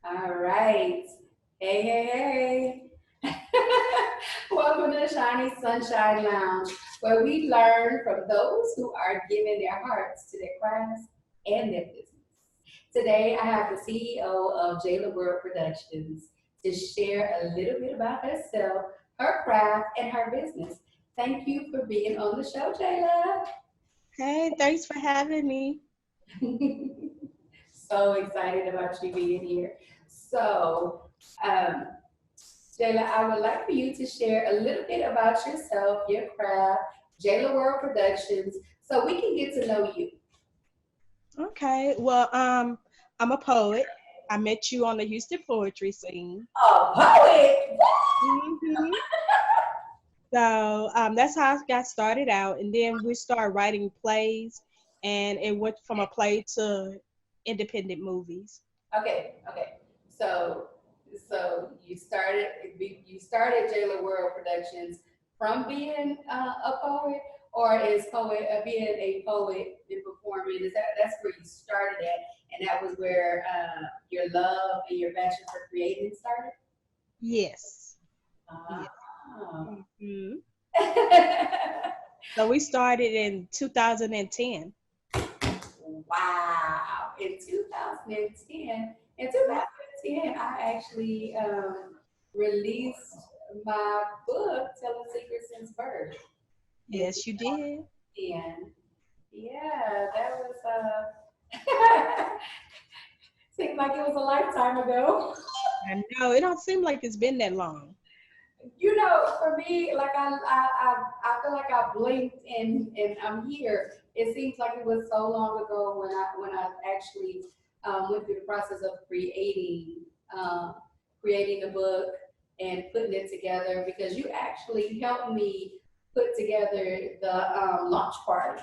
All right. Hey, hey, hey. Welcome to the Shiny Sunshine Lounge, where we learn from those who are giving their hearts to their crafts and their business. Today, I have the CEO of Jala Productions to share a little bit about herself, her craft, and her business. Thank you for being on the show, Jayla. Hey, thanks for having me. So excited about you being here. So, um, Jayla, I would like for you to share a little bit about yourself, your craft, Jayla World Productions, so we can get to know you. Okay, well, I'm a poet. I met you on the Houston poetry scene. A poet. hmm So that's how I got started out, and then we started writing plays, and it went from a play to independent movies. Okay. So, so you started Jayla World Productions from being a poet, or is poet being a poet and performing? That's where you started at, and that was where your love and your passion for creating started? Yes, yes. Ah. hmm So we started in 2010. Wow. In 2010, I actually released my book, Telling Secrets Since Birth. In Yes, you did. 2010. Yeah, that was seemed like it was a lifetime ago. I know it don't seem like it's been that long. For me, like I feel like I blinked and I'm here. It seems like it was so long ago when I actually went through the process of um, creating the book and putting it together because you actually helped me put together the launch party.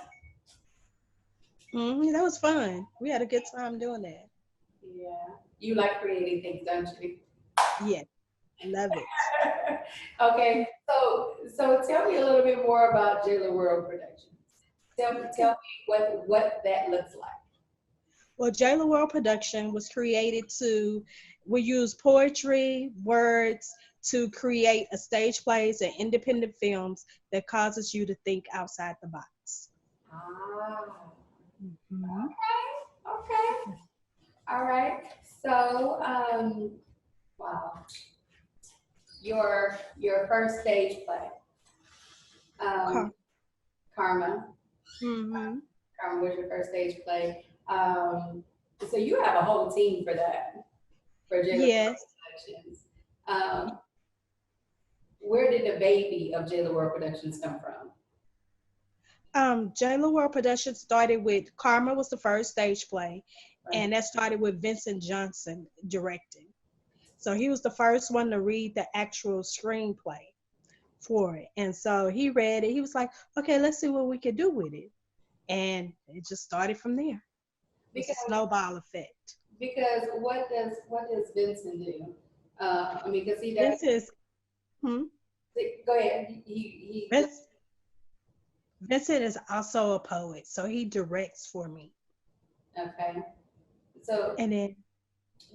That was fun. We had a good time doing that. Yeah, you like creating things, don't you? Yes, love it. Okay, so tell me a little bit more about Jalen World Productions. Tell me what that looks like. Well, Jala World Production was created to, we use poetry, words to create a stage plays and independent films that causes you to think outside the box. Ah, hmm okay, all right. So, wow, your first stage play, um, Okay. Karma. hmm Karma was your first stage play. So you have a whole team for that for Jalen Yes. Productions. Um, where did the baby of Jalen World Productions come from? Jala World Production started with Karma was the first stage play, Right. and that started with Vincent Johnson directing. So he was the first one to read the actual screenplay for it. And so he read it. He was like, okay, let's see what we can do with it. And it just started from there. It was a Because snowball effect. what does Vincent do? I mean, because he does. Vince is hmm, Go ahead. He Vince, Vincent is also a poet, so he directs for me. okay. So And then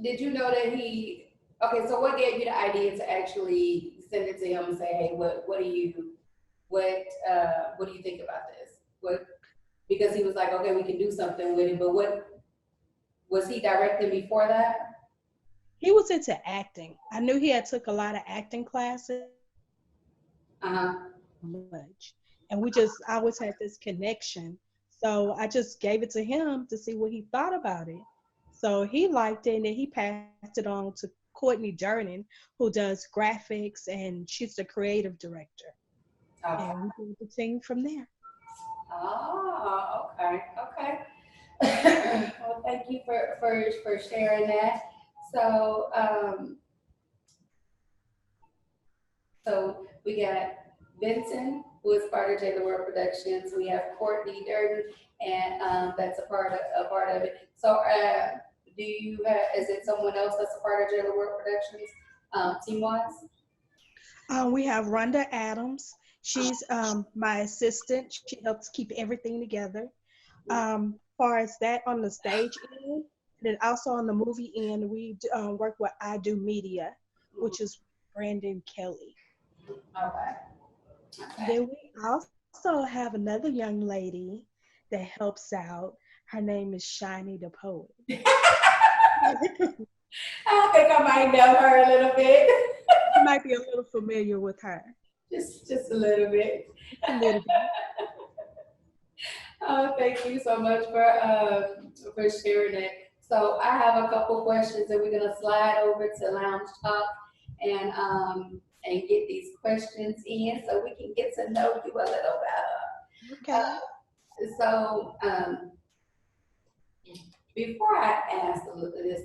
did you know that he? Okay, so what gave you the idea to actually send it to him and say, hey, what do you think about this? What because he was like, okay, we can do something with it, but what was he directing before that? he was into acting. I knew he had took a lot of acting classes, but I didn't know Uh huh. much. And we just always had this connection. So I just gave it to him to see what he thought about it. So he liked it and then he passed it on to Courtney Durden, who does graphics and she's the creative director. Okay. And we built the team from there. Oh, okay. Well, thank you for sharing that. So, so we got Vincent, who is part of Jada World Productions. We have Courtney Durden, and that's a part of it. So, do you have? Is it someone else that's a part of Jada World Productions, team wise? We have Rhonda Adams. She's my assistant. She helps keep everything together. Far as that on the stage end, And then also on the movie end, we work with I Do Media, Mhm. which is Brandon Kelly. Okay. Okay. Then we also have another young lady that helps out. Her name is Shanie the Poet. I think I might know her a little bit. You might be a little familiar with her. Just a little bit. Just a little bit. Oh, thank you so much for sharing it. So I have a couple questions, and we're gonna slide over to Lounge Talk and get these questions in, so we can get to know you a little better. Okay. So before I ask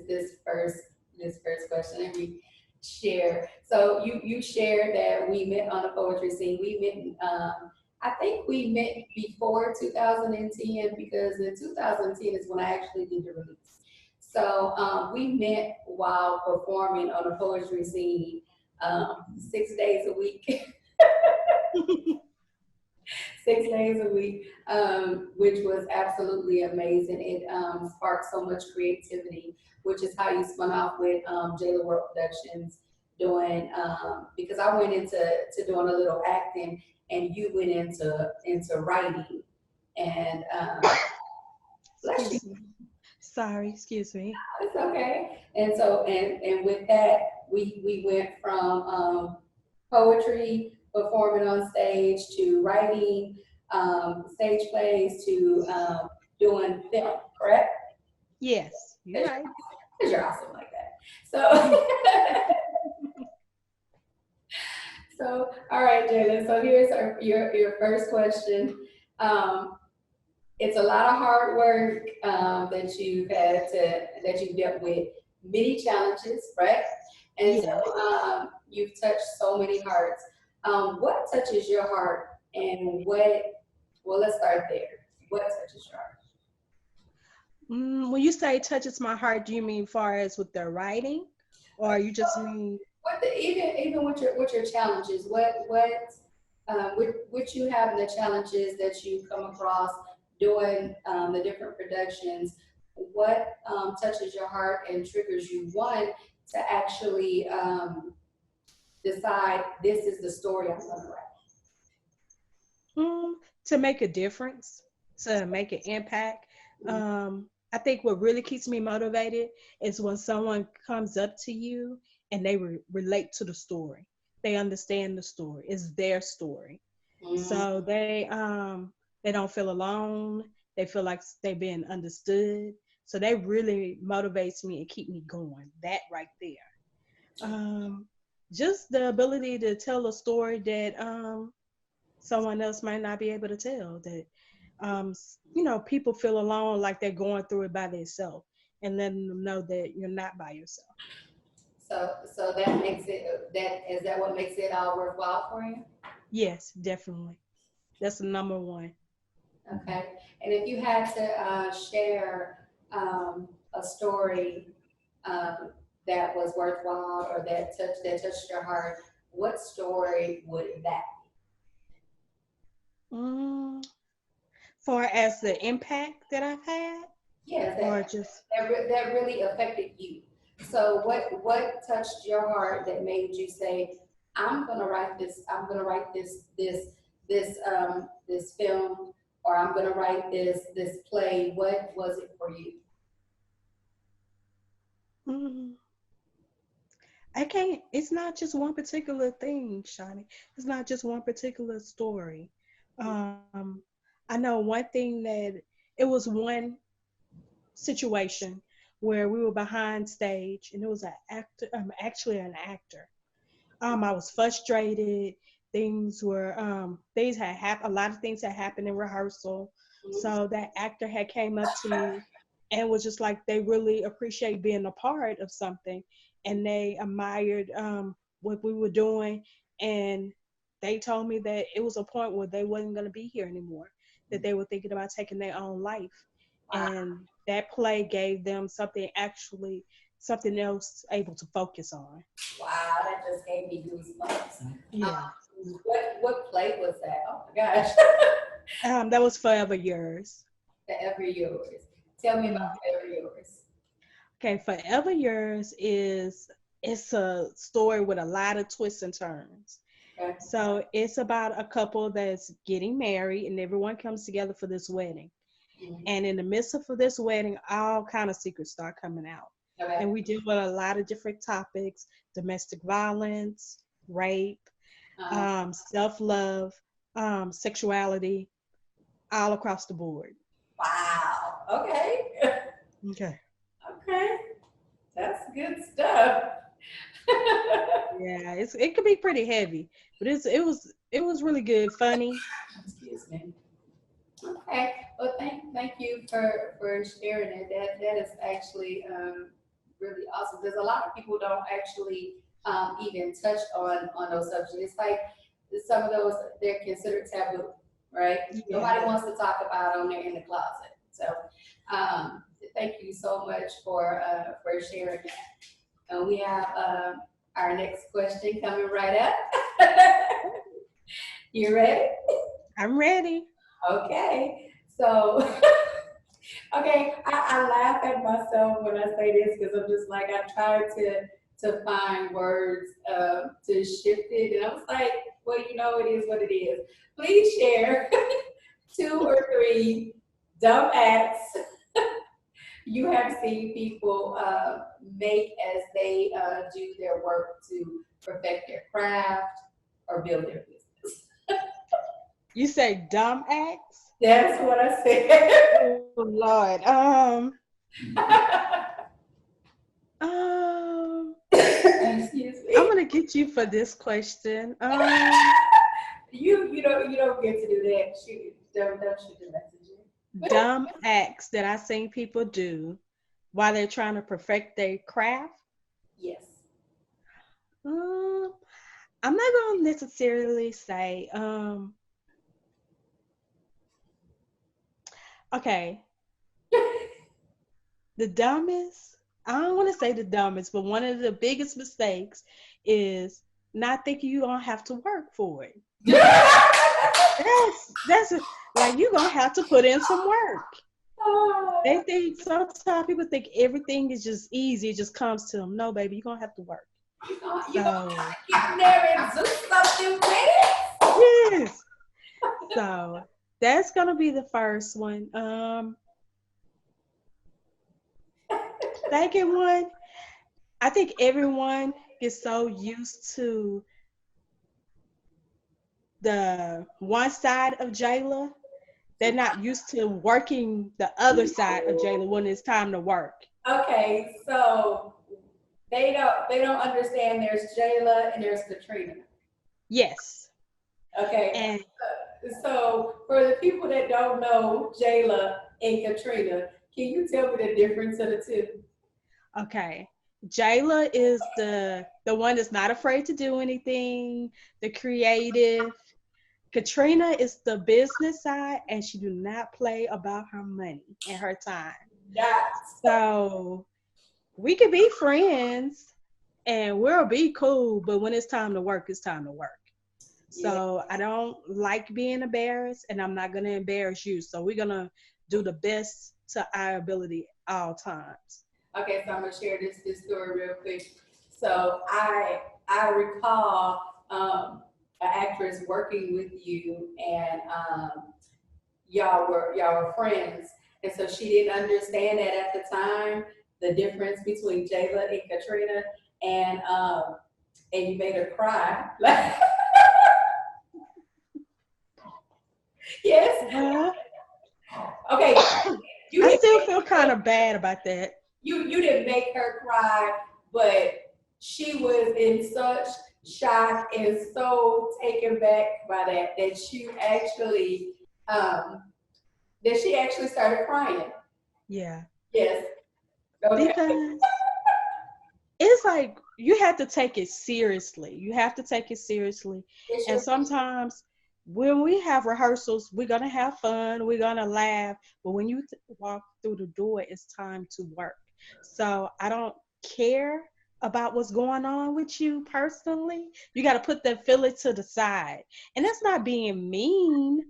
this first question, let me share. So you shared that we met on a poetry scene. We met. I think we met before 2010 because in 2010 is when I actually did the release. So we met while performing on a poetry scene 6 days a week. 6 days a week, which was absolutely amazing. It sparked so much creativity, which is how you spun off with Jala Productions doing, because I went into doing a little acting and you went into writing. And bless you, Excuse me. Sorry, excuse me. it's okay. And so, and with that, we went from poetry, performing on stage, to writing stage plays, to doing film, correct? Yes, you're Because right. you're awesome like that. So, so all right, Jalen. So here's your first question. Um, it's a lot of hard work that you've dealt with, many challenges, right? And Yes. so you've touched so many hearts. What touches your heart, and what? Well, let's start there. What touches your heart? When you say touches my heart, do you mean far as with their writing, or you just mean? Even with your challenges, what you have, the challenges that you come across doing the different productions, what touches your heart and triggers you, one, to actually decide this is the story I'm going to write. Mm, to make a difference, to make an impact. I think what really keeps me motivated is when someone comes up to you and they relate to the story. They understand the story. It's their story. Mm-hmm. So they don't feel alone. They feel like they're being understood. So they really motivates me and keep me going. That right there. Um, just the ability to tell a story that someone else might not be able to tell, that people feel alone, like they're going through it by themselves, and letting them know that you're not by yourself. So that makes it, that is that what makes it all worthwhile for you? Yes, definitely. That's the number one. Okay. And if you had to share a story that was worthwhile, or that touched your heart, what story would that mm, Far as the impact that I've had, be? Yeah, or just that really affected you. So what touched your heart that made you say, I'm gonna write this. I'm gonna write this film, or I'm gonna write this play. What was it for you? mm, I can't. It's not just one particular thing, Shani. It's not just one particular story. Um, I know one thing that it was one situation where we were behind stage, and it was an actor, actually an actor. I was frustrated. Things had happened. A lot of things had happened in rehearsal. So that actor had came up to me and was just like, they really appreciate being a part of something, and they admired what we were doing, and they told me that it was a point where they wasn't going to be here anymore, that they were thinking about taking their own life, Wow, and that play gave them something else able to focus on. wow, that just gave me goosebumps. Um, Yeah. what play was that? Oh my gosh, That was Forever Yours. Forever Yours. Tell me about Mm. Forever Yours. Okay, Forever Yours is it's a story with a lot of twists and turns. Okay. So it's about a couple that's getting married and everyone comes together for this wedding. Mhm. And in the midst of this wedding, all kind of secrets start coming out. Okay. And we deal with a lot of different topics: domestic violence, rape, Uh, self-love, sexuality, all across the board. wow. Okay. Okay. Okay. That's good stuff. Yeah, it could be pretty heavy, but it was really good, funny. Excuse me. Okay. Well, thank you for sharing it. That is actually really awesome. There's a lot of people don't actually even touch on those subjects. It's like some of those they're considered taboo, right? Nobody Yeah. wants to talk about them. They're in the closet. So um, thank you so much for sharing that. And we have our next question coming right up. You ready? I'm ready. Okay. So, okay, I laugh at myself when I say this because I'm just like, I tried to find words to shift it. And I was like, well, it is what it is. Please share two or three dumb acts you have seen people make as they do their work to perfect their craft or build their business. You say dumb acts? That's what I said. Oh Lord. Um, Excuse I'm me. gonna get you for this question. You don't get to do that. Don't shoot the messenger. Dumb acts that I seen people do while they're trying to perfect their craft. Yes. Um, I'm not gonna necessarily say, okay, the dumbest, I don't want to say the dumbest, but one of the biggest mistakes is not thinking you don't have to work for it. Like you're gonna have to put in some work. They think sometimes people think everything is just easy, it just comes to them. No, baby, you're gonna have to work. You gonna So have to get in there and do something with it. yes. So that's gonna be the first one. Second one, I think everyone gets so used to the one side of Jala. They're not used to working the other side of Jala when it's time to work. Okay, so they don't understand there's Jayla and there's Katrina. Yes. Okay, And so for the people that don't know Jayla and Katrina, can you tell me the difference of the two? okay. Jayla is the one that's not afraid to do anything, the creative. Katrina is the business side and she do not play about her money and her time. That's So we could be friends and we'll be cool, but when it's time to work, it's time to work. yeah. So I don't like being embarrassed and I'm not going to embarrass you. So we're going to do the best to our ability all times. Okay, so I'm gonna share this story real quick. So I recall an actress working with you, and y'all were friends, and so she didn't understand that at the time the difference between Jayla and Katrina, and you made her cry. Yes. Well, Okay. You I didn't still feel kind of bad about that. you didn't make her cry, but she was in such shock and so taken back by that um she actually started crying. Yeah. Yes. Okay. Because it's like you have to take it seriously. You have to take it seriously. It's And your sometimes when we have rehearsals, we're going to have fun, we're going to laugh. But when you walk through the door, it's time to work. So I don't care about what's going on with you personally. You got to put that filler to the side. And that's not being mean,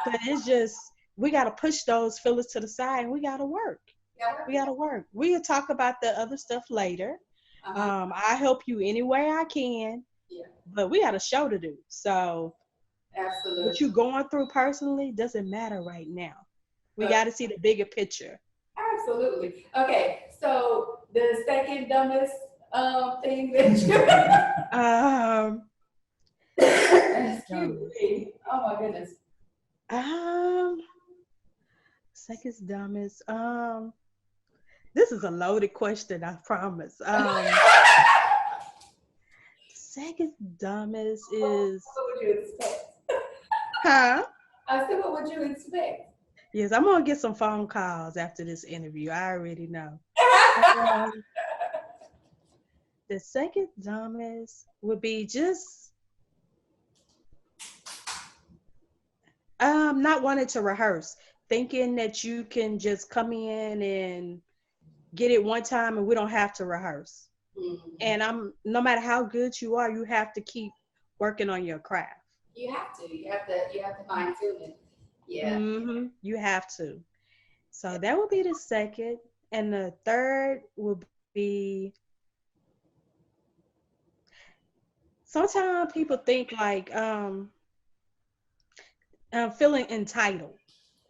but it's just we got to push those fillers to the side and we got to work. Yeah. We gotta work. We'll talk about the other stuff later. Uh-huh. I help you any way I can, Yeah. but we got a show to do. So what Absolutely. you going through personally doesn't matter right now. We Uh, got to see the bigger picture. absolutely. Okay. So the second dumbest thing that you Um, second excuse dumbest. me. Oh my goodness. Um, second dumbest. This is a loaded question. I promise. Second dumbest is, What would you expect? huh? I said, what would you expect? Yes, I'm gonna get some phone calls after this interview. I already know. Um, the second dumbest would be just not wanting to rehearse, thinking that you can just come in and get it one time and we don't have to rehearse. Mhm. And I'm no matter how good you are, you have to keep working on your craft. You have to. You have to fine tune it. Yeah. You have to. So that would be the second, and the third would be sometimes people think like feeling entitled,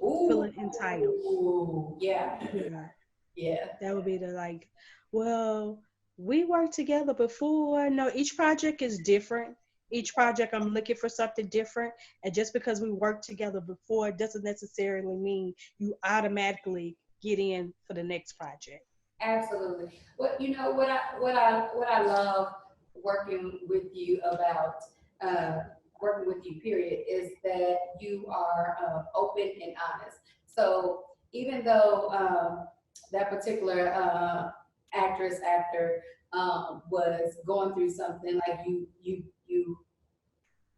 Ooh. feeling entitled. Yeah. Yeah, Yeah. that would be the like, well, we worked together before. No, each project is different. Each project, I'm looking for something different. And just because we worked together before doesn't necessarily mean you automatically get in for the next project. Absolutely. What I love working with you about uh, working with you, period, is that you are open and honest. So even though that particular actor was going through something, like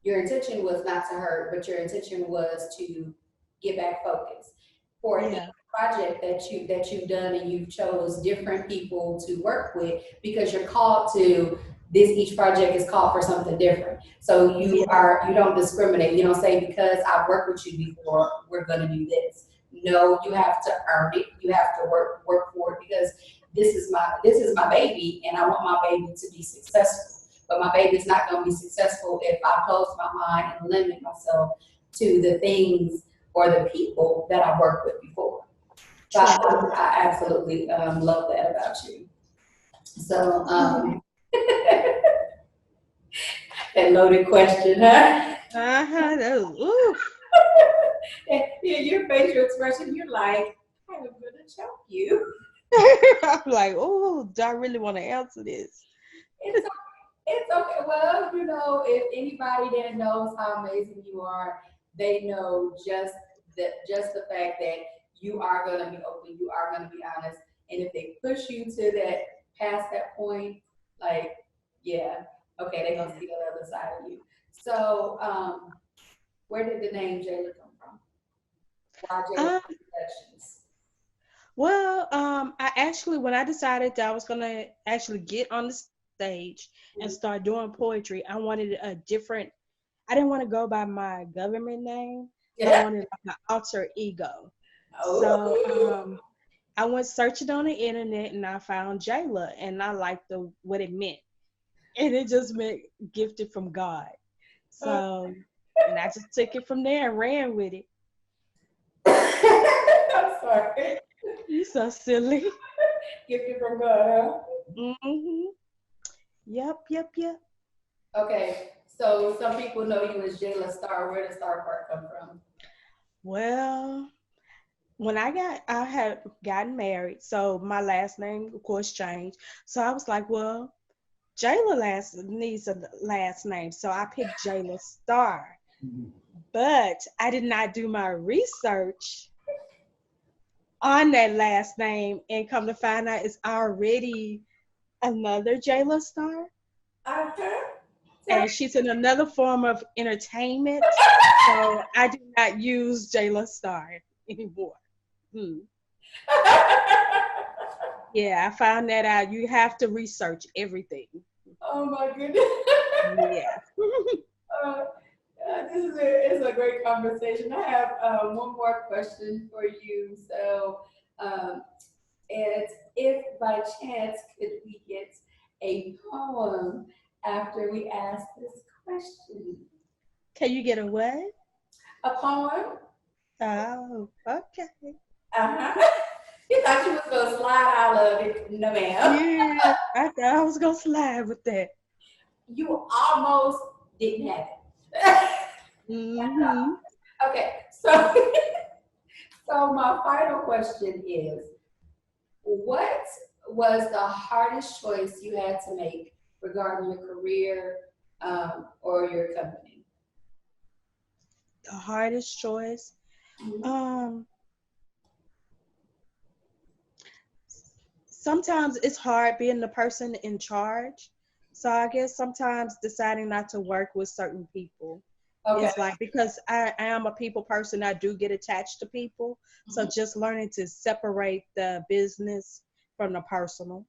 your intention was not to hurt, but your intention was to get back focused. For each Yeah, project that you've done, and you've chose different people to work with because you're called to this. Each project is called for something different. So yeah, you don't discriminate. You don't say because I've worked with you before, we're gonna do this. No, you have to earn it. You have to work for it because this is my baby, and I want my baby to be successful. But my baby's not going to be successful if I close my mind and limit myself to the things or the people that I worked with before. So true. I absolutely love that about you. So that loaded question, huh? Uh-huh. Oof. Yeah, your facial expression, you're like, I'm gonna choke you. I'm like, oh, do I really want to answer this? It's It's okay. Well, if anybody that knows how amazing you are, they know just the fact that you are gonna be open, you are gonna be honest. And if they push you to that past that point, like, yeah, okay, they're gonna Yeah. see the other side of you. So, where did the name Jala come from? Why Jala Um, Productions? well, I actually, when I decided that I was gonna actually get on the stage and start doing poetry, I wanted a different. I didn't want to go by my government name. I Yeah. wanted like an alter ego. So, Oh. I went searching on the internet and I found Jayla, and I liked the what it meant, and it just meant gifted from God. So, and I just took it from there and ran with it. I'm sorry. You so silly. Gifted from God, huh? Hmm. Yep, yep, yep. Okay, so some people know you as Jayla Star. Where does Star part come from? Well, when I had gotten married, so my last name, of course, changed. So I was like, well, Jayla last needs a last name, so I picked Jayla Star. But I did not do my research on that last name, and come to find out it's already another Jayla Star, Uh-huh. Tell and she's in another form of entertainment. So I do not use Jayla Star anymore. Hmm. Yeah, I found that out. You have to research everything. Oh my goodness. Yeah. uh, this is a great conversation. I have one more question for you. So, um, And if by chance could we get a poem after we ask this question? Can you get a what? A poem? Oh, okay. Uh-huh. You thought you was gonna slide all of it. No, ma'am. Yeah, I thought I was gonna slide with that. You almost didn't have it. Mm-hmm. Okay, so so my final question is, what was the hardest choice you had to make regarding your career or your company? The hardest choice. Mhm. Um, Sometimes it's hard being the person in charge. So I guess sometimes deciding not to work with certain people Okay. is like, because I am a people person, I do get attached to people. So Mhm. just learning to separate the business from the personal,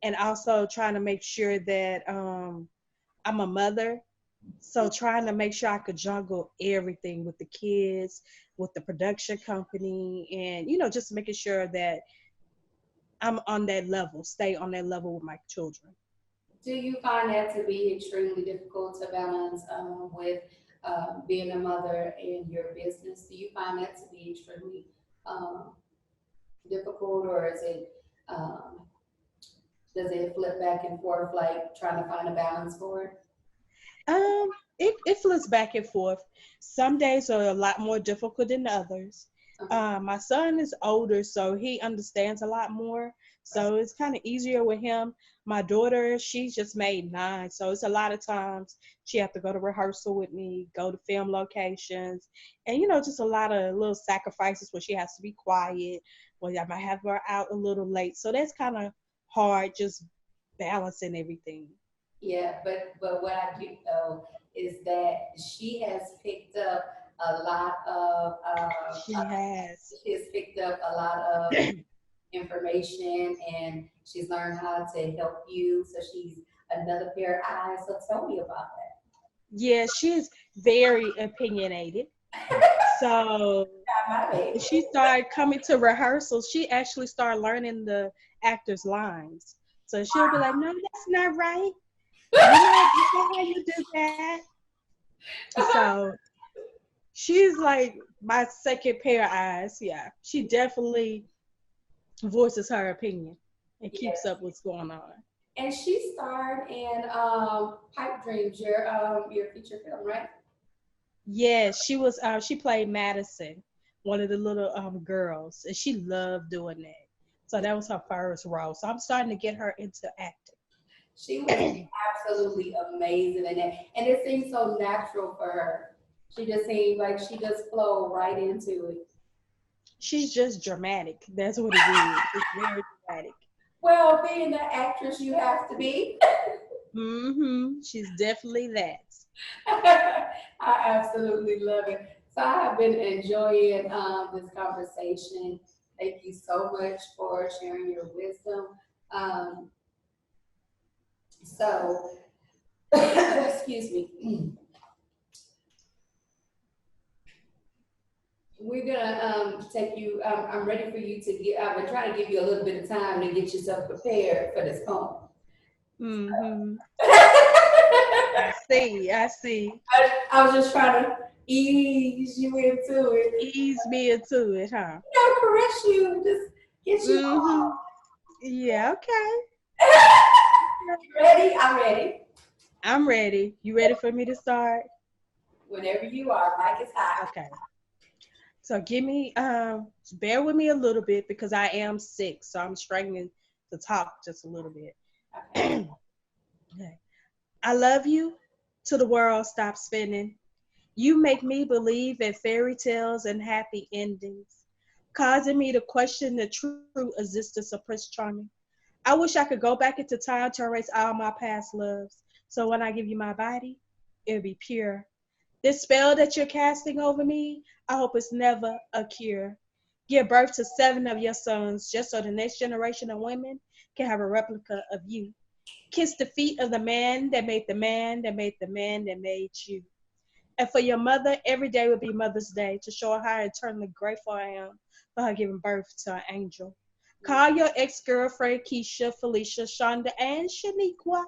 and also trying to make sure that I'm a mother. So trying to make sure I could juggle everything with the kids, with the production company, and just making sure that I'm on that level, stay on that level with my children. Do you find that to be extremely difficult to balance with being a mother and your business? Do you find that to be extremely um, difficult, or is it um, does it flip back and forth, like trying to find a balance for it? It flips back and forth. Some days are a lot more difficult than others. Uh-huh. My son is older, so he understands a lot more. So it's kind of easier with him. My daughter, she's just made 9, so it's a lot of times she have to go to rehearsal with me, go to film locations, and just a lot of little sacrifices where she has to be quiet, where I might have her out a little late. So that's kind of hard, just balancing everything. Yeah, but what I do know is that she has picked up a lot of She has. she has picked up a lot of information, and she's learned how to help you. So she's another pair of eyes. So tell me about Yeah, she's very opinionated. So that. My when baby. she started coming to rehearsals, she actually started learning the actors' lines. So she'll be like, "No, that's not right. That's not how you do that." So she's like my second pair of eyes. Yeah, she definitely voices her opinion and keeps Yes. up what's going on. And she starred in Pipe Dreams, your feature film, right? Yeah, she was. She played Madison, one of the little girls, and she loved doing that. So that was her first role. So I'm starting to get her into She was acting. absolutely amazing in it, and it seemed so natural for her. She just seemed like she just flowed right into it. She's just dramatic. That's what it is. It's very dramatic. Well, being the actress you have to be. She's definitely that. I absolutely love it. So I have been enjoying this conversation. Thank you so much for sharing your wisdom. Um, so, excuse me. We're gonna take you. I'm ready for you to get. I've been trying to give you a little bit of time to get yourself prepared for this poem. hmm I I, see. I see. I was just trying to ease you into it. Ease me into it, huh? Caress you, just get you hmm Yeah. Okay. You ready? I'm ready. I'm ready. You ready for me to start? Whenever you are, mic is hot. Okay. So give me bear with me a little bit because I am sick, so I'm struggling to talk just a little bit. Okay. Okay. I love you till the world stops spinning. You make me believe in fairy tales and happy endings, causing me to question the true existence of Prince Charming. I wish I could go back into time to erase all my past loves. So when I give you my body, it'll be pure. This spell that you're casting over me, I hope it's never a cure. Give birth to 7 of your sons just so the next generation of women can have a replica of you. Kiss the feet of the man that made the man that made the man that made you. And for your mother, every day would be Mother's Day to show her how eternally grateful I am for her giving birth to an angel. Call your ex-girlfriend Keisha, Felicia, Shonda, and Shaniqua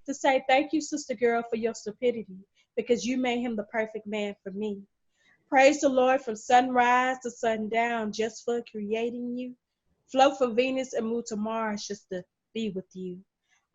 to say thank you, sister girl, for your stupidity because you made him the perfect man for me. Praise the Lord from sunrise to sundown just for creating you. Float for Venus and move to Mars just to be with you.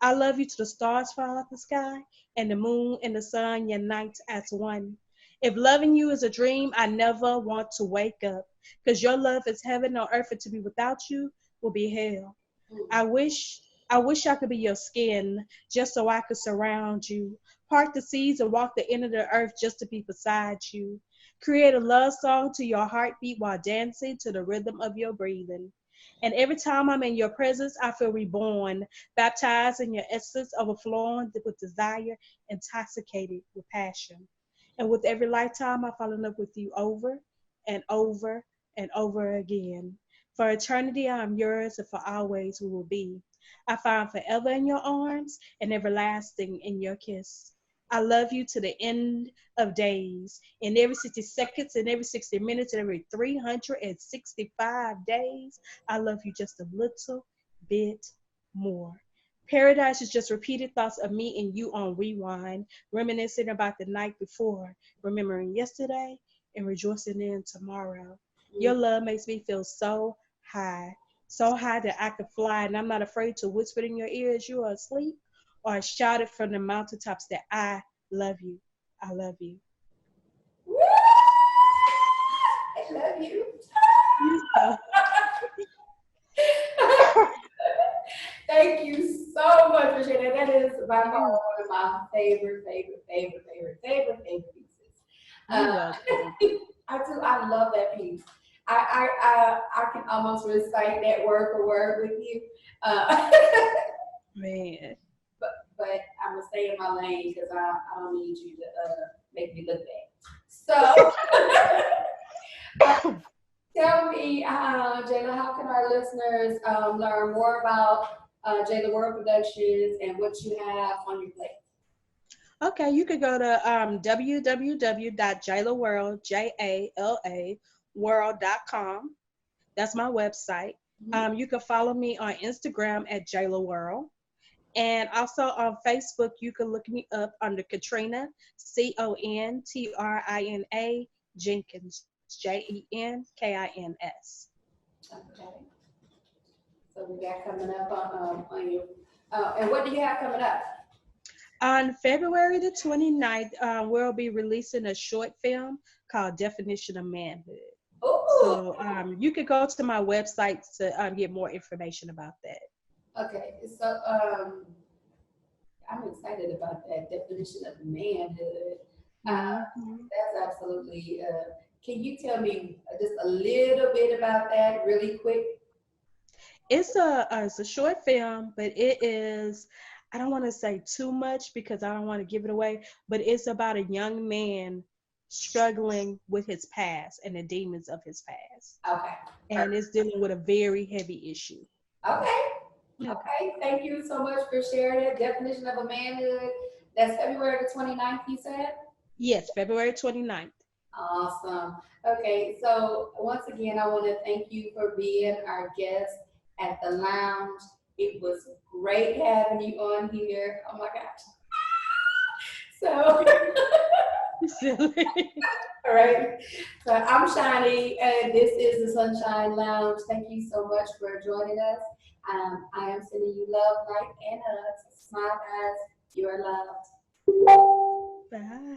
I love you till the stars fall out the sky and the moon and the sun unite as one. If loving you is a dream, I never want to wake up because your love is heaven on earth and to be without you will be hell. Mm. I wish I wish I could be your skin just so I could surround you. Part the seas and walk the end of the earth just to be beside you. Create a love song to your heartbeat while dancing to the rhythm of your breathing. And every time I'm in your presence, I feel reborn, baptized in your essence, overflowing with desire, intoxicated with passion. And with every lifetime, I fall in love with you over and over and over again. For eternity, I am yours, and for always we will be. I find forever in your arms and everlasting in your kiss. I love you to the end of days, in every 60 seconds, in every 60 minutes, and every 365 days. I love you just a little bit more. Paradise is just repeated thoughts of me and you on rewind, reminiscing about the night before, remembering yesterday and rejoicing in tomorrow. Your Mm. love makes me feel so high that I could fly, and I'm not afraid to whisper in your ear as you are asleep or shout it from the mountaintops that I love you. I love you. Woo! I love you. You so Thank you so much for sharing that. That is by far you one of my favorite pieces. you Uh, welcome. I do. I love that piece. I can almost recite that word for word with you. Uh, Man. but I'm gonna stay in my lane because I don't need you to make me look bad. So tell me, Jayla, how can our listeners learn more about Jayla World Productions and what you have on your plate? Okay, you could go to www.jalaworld, Jala world.com. That's my website. Mhm. You can follow me on Instagram at Jala World. And also on Facebook, you can look me up under Contrina, Contrina Jenkins, Jenkins. Okay. So we got coming up on you. And what do you have coming up? On February the 29th, we'll be releasing a short film called Definition of Manhood. Ooh. So you could go to my website to get more information about that. Okay. So I'm excited about that definition of manhood. Uh, Hmm. that's absolutely. Can you tell me just a little bit about that, really quick? It's a short film, but it is. I don't want to say too much because I don't want to give it away. But it's about a young man struggling with his past and the demons of his past, Okay. and it's dealing with a very heavy issue. Okay. Okay. Okay. Thank you so much for sharing it. Definition of a manhood. That's February the 29th, you said? Yes, February 29th. Awesome. Okay. So, once again, I want to thank you for being our guest at the lounge. It was great having you on here. Oh my gosh. So, Silly. all right. So, I'm Shani, and this is the Sunshine Lounge. Thank you so much for joining us. I am sending you love, light, and hugs. Smile, guys. You are loved. Bye.